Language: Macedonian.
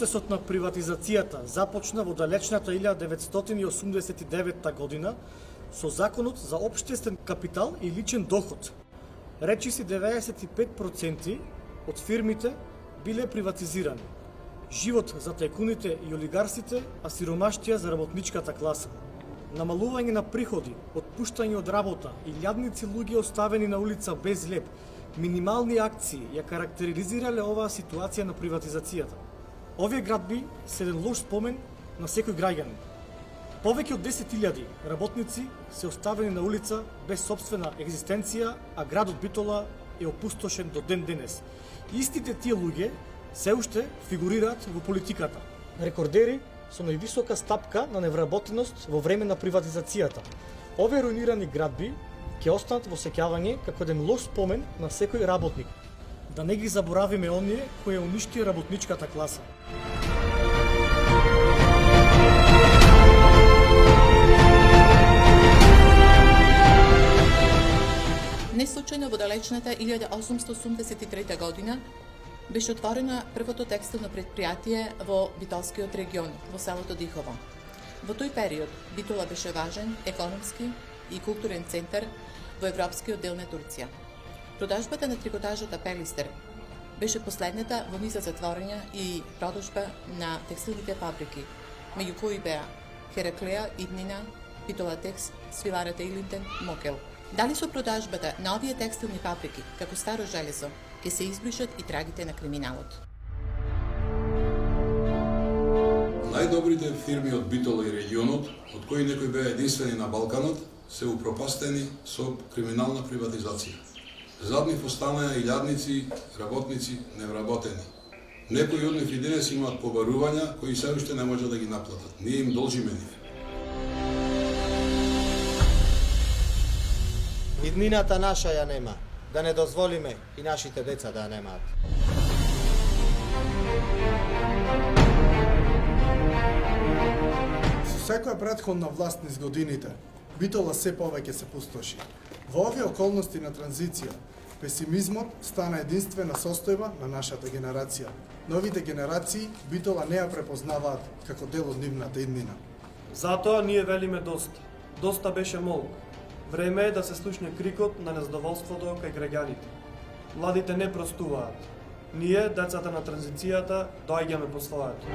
Процесот на приватизацијата започна во далечната 1989 година со Законот за општествен капитал и личен доход. Речиси 95% од фирмите биле приватизирани. Живот за тајкуните и олигарсите, а сиромаштија за работничката класа. Намалување на приходи, отпуштање од работа и лјадници луѓе оставени на улица без леп, минимални акции ја карактеризирале оваа ситуација на приватизацијата. Овие градби се еден лош спомен на секој граѓанин. Повеќе од 10.000 работници се оставени на улица без собствена екзистенција, а градот Битола е опустошен до ден денес. Истите тие луѓе се уште фигурираат во политиката. Рекордери со највисока стапка на невработеност во време на приватизацијата. Овие руинирани градби ќе останат во сеќавање како еден лош спомен на секој работник. Да не ги заборавиме оние кои уништија работничката класа. Неслучајно во далечната 1883 година беше отворена првото текстилно предпријатие во Битолскиот регион, во селото Дихово. Во тој период Битола беше важен економски и културен центар во европскиот дел на Турција. Продажбата на трикотажата Пелистер беше последната во низа затворања и продажба на текстилните фабрики, меѓу кои беа Хераклеа, Иднина, Битолатекс, свиларата Илинтен, Мокел. Дали со продажбата на овие текстилни фабрики, како старо железо, ќе се избришат и трагите на криминалот? Најдобрите фирми од Битола и регионот, од кои некои беа единствени на Балканот, се упропастени со криминална приватизација. Зад нив останаа и лјадници, работници, невработени. Некои од нив и денес имаат побарувања кои се уште не може да ги наплатат. Ние им должиме нив. Иднината наша ја нема, да не дозволиме и нашите деца да ја немаат. Со секоја претходна власт низ годините, Битола се повеќе се пустоши. Во овие околности на транзиција, песимизмот стана единствена состојба на нашата генерација. Новите генерации Битола не ја препознаваат како дел од нивната иднина. Затоа ние велиме доста. Доста беше молк. Време е да се слушне крикот на незадоволството кај граѓаните. Младите не простуваат. Ние, децата на транзицијата, доаѓаме по своето.